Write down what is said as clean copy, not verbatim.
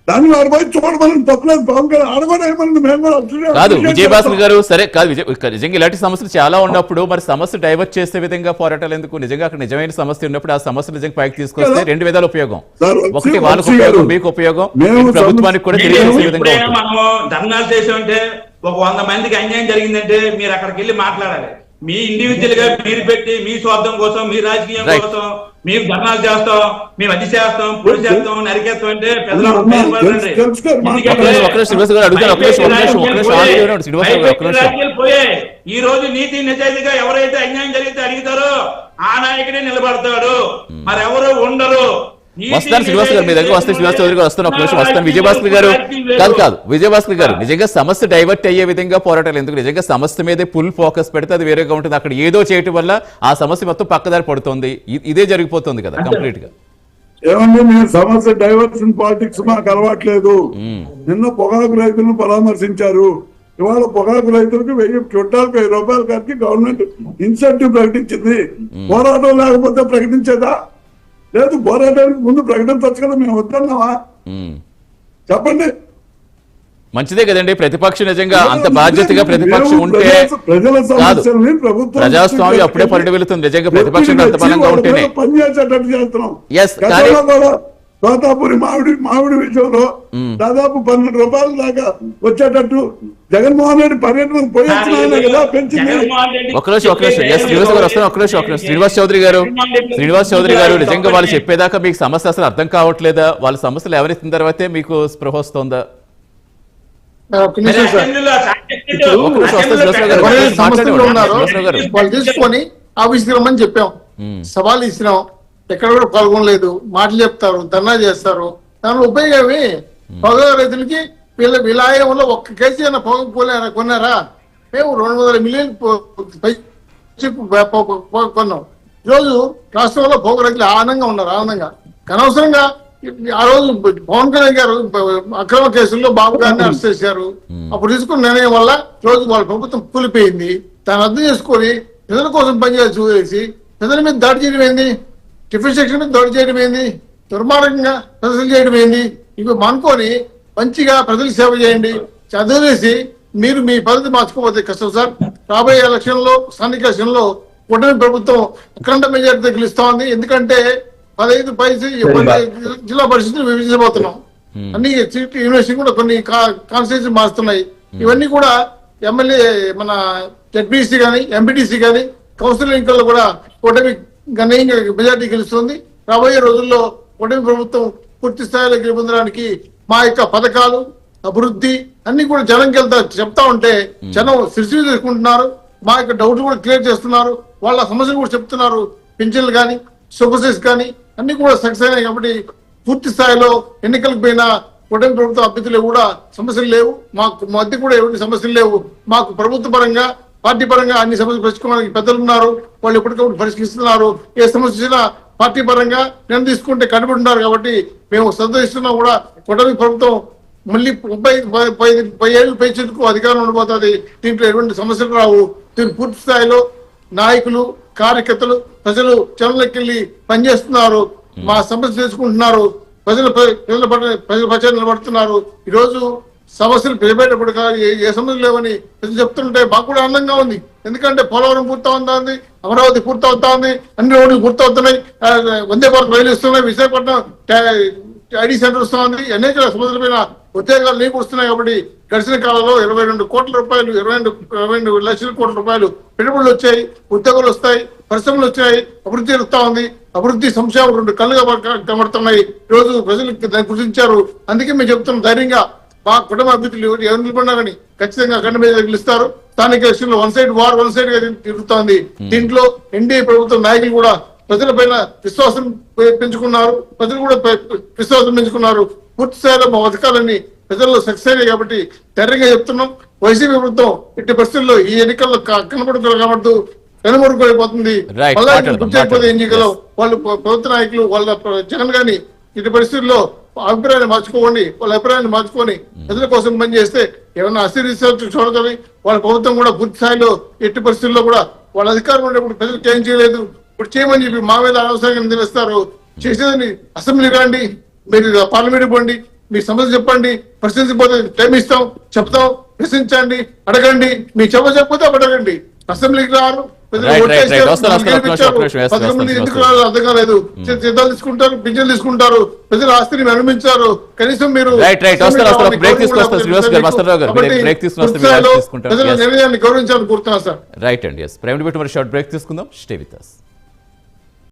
దాన్ని వాడు పోయి చూడమని తప్పలేదు. పవన్ కళ్యాణ్ ఆడమని ఏమన్నా మేము కూడా కాదు విజయభాస్కర్ గారు, సరే కాదు నిజంగా ఇలాంటి సమస్యలు చాలా ఉన్నప్పుడు మరి సమస్య డైవర్ట్ చేసే విధంగా పోరాటాలు ఎందుకు? నిజంగా అక్కడ నిజమైన సమస్య ఉన్నప్పుడు ఆ సమస్య నిజంగా పైకి తీసుకొస్తే రెండు విధాల ఉపయోగం. ఒకటి వాళ్ళకు ఉపయోగం, మీకు ఉపయోగం, ప్రభుత్వానికి కూడా తెలియజేసే విధంగా. మనము ధర్నాలు చేసామంటే ఒక 100 మందికి అన్యాయం జరిగిందంటే మీరు అక్కడికి వెళ్ళి మాట్లాడాలి. మీ ఇండివిజువల్ గా మీరు పెట్టి మీ స్వార్థం కోసం, మీ రాజకీయం కోసం మేము ధర్నాలు చేస్తాం, మేము అది చేస్తాం, పొడి చేస్తాం, నరికేస్తాం అంటే పోయాయి. ఈ రోజు నీతి నిజాయితీగా ఎవరైతే అన్యాయం జరిగితే అడుగుతారో ఆ నాయకుడే నిలబడతాడు, మరెవరు ఉండరు. వస్తాను శ్రీనివాస్ గారు, మీ దగ్గర వస్తే శ్రీనివాస్ చౌదరి గారు వస్తాను. ఒక నిమిషం వస్తాను. విజయభాస్కర్ గారు కాదు విజయభాస్కర్ గారు, నిజంగా సమస్య డైవర్ట్ అయ్యే విధంగా పోరాటాలు ఎందుకు? నిజంగా సమస్య మీదే ఫుల్ ఫోకస్ పెడితే అది వేరేగా ఉంటుంది. అక్కడ ఏదో చేయటం వల్ల ఆ సమస్య మొత్తం పక్కదారి పడుతుంది. ఇదే జరిగిపోతుంది కదా కంప్లీట్ గా. ఏమండి, మేము సమస్య డైవర్షన్ పాలిటిక్స్ మాకు అలవాట్లేదు. నిన్న పొగాకు రైతులను పరామర్శించారు. ఇవాళ పొగాకు రైతులకు 1000 క్వింటాలకు 1000 రూపాయల కాడికి గవర్నమెంట్ ఇన్సెంటివ్ ప్రకటించింది. పోరాటం లేకపోతే ప్రకటించేదా? లేదు, పోరాటానికి ముందు ప్రకటించవచ్చు కదా. మేము వద్దన్నావా? చెప్పండి. మంచిదే కదండి ప్రతిపక్షం. నిజంగా అంత బాధ్యతగా ప్రతిపక్షం ఉంటే కాదు, ప్రజాస్వామ్యం అప్పుడే పరిడి వెళుతుంది. నిజంగా ప్రతిపక్షం అంత బలంగా ఉంటేనే పనిచేసేటట్టు చేస్తున్నాం. తోతాపూరి మామిడి విషయంలో దాదాపు 12 రూపాయల దాకా వచ్చేటట్టు జగన్మోహన్ రెడ్డి పర్యటన పోయొచ్చిన కదా పెంచింది. శ్రీనివాస్ చౌదరి గారు నిజంగా వాళ్ళు చెప్పేదాకా మీకు సమస్య అసలు అర్థం కావట్లేదా? వాళ్ళ సమస్యలు ఎవరిస్తున్న తర్వాతే మీకు స్పృహ వస్తుందా? తీసుకొని ఆఫీస్కి రమ్మని చెప్పాం, సవాల్ ఇచ్చినాం. ఎక్కడ కూడా పాల్గొనలేదు. మాటలు చెప్తారు, ధర్నా చేస్తారు. దాని ఉపయోగమే పొగ రైతులకి వీళ్ళ ఆయంలో 1 కేజీ అయినా పొగ కొన్నారా? మేము 200 మిలియన్ కొన్నాం. ఈరోజు రాష్ట్రంలో పొగ రైతులు ఆనందంగా ఉన్నారు. ఆనందంగా అనవసరంగా ఆ రోజు పవన్ కళ్యాణ్ గారు అక్రమ కేసుల్లో బాబు గారిని అరెస్ట్ చేశారు. అప్పుడు తీసుకున్న నిర్ణయం వల్ల రోజు వాళ్ళ ప్రభుత్వం కూలిపోయింది. దాన్ని అర్థం చేసుకొని ప్రజల కోసం పనిచేసి చూసి ప్రజల మీద దాడి చేయడం ఏంది? టిఫిన్ సెక్షన్ మీద దాడి చేయడం ఏంది? దుర్మార్గంగా ప్రజలు చేయడం ఏంది? ఇవి మానుకొని మంచిగా ప్రజలకు సేవ చేయండి. చదివేసి మీరు మీ పద్ధతి మార్చుకోకపోతే కష్టం సార్. రాబోయే ఎలక్షన్లో, స్థానిక ఎలక్షన్లో కూటమి ప్రభుత్వం అఖండ మెజారిటీ గెలుస్తా ఉంది. ఎందుకంటే 15 జిల్లా పరిషత్తులు విభజించబోతున్నాం. అన్ని యూనివర్సిటీ కూడా కొన్ని కాన్స్టిట్యూన్సీ మారుతున్నాయి. ఇవన్నీ కూడా ఎమ్మెల్యే మన జెడ్పీసీ కానీ, ఎంపీటీసీ కానీ, కౌన్సిల్ ఎన్నికల్లో కూడా కూటమి గణనీయంగా మెజార్టీ గెలుస్తుంది. రాబోయే రోజుల్లో కూటమి ప్రభుత్వం పూర్తి స్థాయిలో గెలుపొందడానికి మా యొక్క పథకాలు, అభివృద్ధి అన్ని కూడా జనంకి చెప్తా ఉంటే జనం సిరిసిరి తీసుకుంటున్నారు. మా యొక్క డౌట్ కూడా క్లియర్ చేస్తున్నారు. వాళ్ళ సమస్యలు కూడా చెప్తున్నారు. పింఛన్లు కానీ, సూపర్సెస్ కానీ అన్ని కూడా సక్సెస్ అయినాయి. కాబట్టి పూర్తి స్థాయిలో ఎన్నికలకు పోయిన కూటమి ప్రభుత్వ అభ్యర్థులు కూడా సమస్యలు లేవు. మాకు మధ్య కూడా ఎటువంటి సమస్యలు లేవు. మాకు ప్రభుత్వ పరంగా, పార్టీ పరంగా అన్ని సమస్యలు పరిష్కరించడానికి పెద్దలు ఉన్నారు. వాళ్ళు ఎప్పటికప్పుడు పరిష్కరిస్తున్నారు. ఏ సమస్య వచ్చినా పార్టీ పరంగా నిర్ణయం తీసుకుంటే కట్టుబడి ఉన్నారు. కాబట్టి మేము సంతోషిస్తున్నా కూడా కూటమి ప్రభుత్వం మళ్ళీ 30 ఏళ్ళు పెంచేందుకు అధికారం ఉండిపోతుంది. దీంట్లో ఎటువంటి సమస్యలు రావు. దీన్ని పూర్తి స్థాయిలో నాయకులు, కార్యకర్తలు, ప్రజలు చెరువులకెళ్ళి పనిచేస్తున్నారు. మా సమస్య తెలుసుకుంటున్నారు. ప్రజల పక్షాన నిలబడుతున్నారు. ఈ రోజు సమస్యలు పెరిగేటప్పుడు ఏ సమస్యలు లేవని ప్రజలు చెప్తుంటే మాకు కూడా ఆనందంగా ఉంది. ఎందుకంటే పోలవరం పూర్తవుతుంది, అమరావతి పూర్తవుతా ఉంది, అన్ని రోడ్లు పూర్తవుతున్నాయి, వందే భారత్ రైలు ఇస్తున్నాయి, విశాఖపట్నం ఐడి సెంటర్ వస్తా ఉంది, అనేక సమస్యల పైన ఉద్యోగాలు నీకు వస్తున్నాయి. కాబట్టి గడిచిన కాలంలో 22 కోట్ల రూపాయలు, 22 లక్షల కోట్ల రూపాయలు పెట్టుబడులు వచ్చాయి, ఉద్యోగాలు వస్తాయి, పరిశ్రమలు వచ్చాయి, అభివృద్ధి జరుగుతా ఉంది. అభివృద్ధి సంక్షేమం 2 కళ్ళుగా కనబడుతున్నాయి. ఈ రోజు ప్రజలకు దాన్ని గుర్తించారు. అందుకే మేము చెప్తున్నాం ధైర్యంగా మా కుటుంబ అభ్యర్థులు ఎవరు నిలబడినారని ఖచ్చితంగా అఖండ మీద గెలుస్తారు. స్థానిక ఎలక్షన్లో 1 సైడ్ వార్ 1 సైడ్ గా తిరుగుతోంది. దీంట్లో ఎన్డీఏ ప్రభుత్వం నాయకులు కూడా ప్రజల పైన విశ్వాసం పెంచుకున్నారు. ప్రజలు కూడా విశ్వాసం పెంచుకున్నారు. పూర్తి స్థాయిలో మా పథకాలన్నీ ప్రజల్లో సక్సెస్ అయ్యాయి. కాబట్టి ధైర్యంగా చెప్తున్నాం. వైసీపీ ప్రభుత్వం ఇట్టి పరిస్థితుల్లో ఈ ఎన్నికల్లో కనబడుతున్నారు కాబట్టి వెనుమడుకోలేకపోతుంది. మళ్ళీ ఎన్నికల్లో వాళ్ళు ప్రభుత్వ నాయకులు వాళ్ళ జగన్ గాని ఇటు పరిస్థితుల్లో అభిప్రాయాన్ని మార్చుకోండి. వాళ్ళ అభిప్రాయాన్ని మార్చుకొని ప్రజల కోసం పనిచేస్తే ఏమన్నా అస్థిరీసాలు చూడగలి వాళ్ళ ప్రభుత్వం కూడా పూర్తి స్థాయిలో ఎట్టి పరిస్థితుల్లో కూడా వాళ్ళ అధికారం ఉండేప్పుడు ప్రజలకు ఏం చేయలేదు, ఇప్పుడు చేయమని చెప్పి మా మీద అనవసరంగా నిలవేస్తారు. చేసేదని అసెంబ్లీ రండి, మీరు పార్లమెంట్ పోండి, మీ సమస్య చెప్పండి, ప్రశ్నించకపోతే టైం ఇస్తాం, చెప్తాం, ప్రశ్నించండి, అడగండి, మీ చెప్పకపోతే అడగండి. అసెంబ్లీకి రారు, Right. వస్తాను. ఎందుకు రారు అర్థం కాలేదు. జీతాలు తీసుకుంటారు, పింఛన్లు తీసుకుంటారు, ప్రజల ఆస్తిని అనుభవించారు. కనీసం మీరు నిర్ణయాన్ని గౌరవించాలని కోరుతున్నాను సార్. రైట్ అండి. ప్రైమ్ డిబేట్ మరి షార్ట్ బ్రేక్ తీసుకుందాం. Stay with us.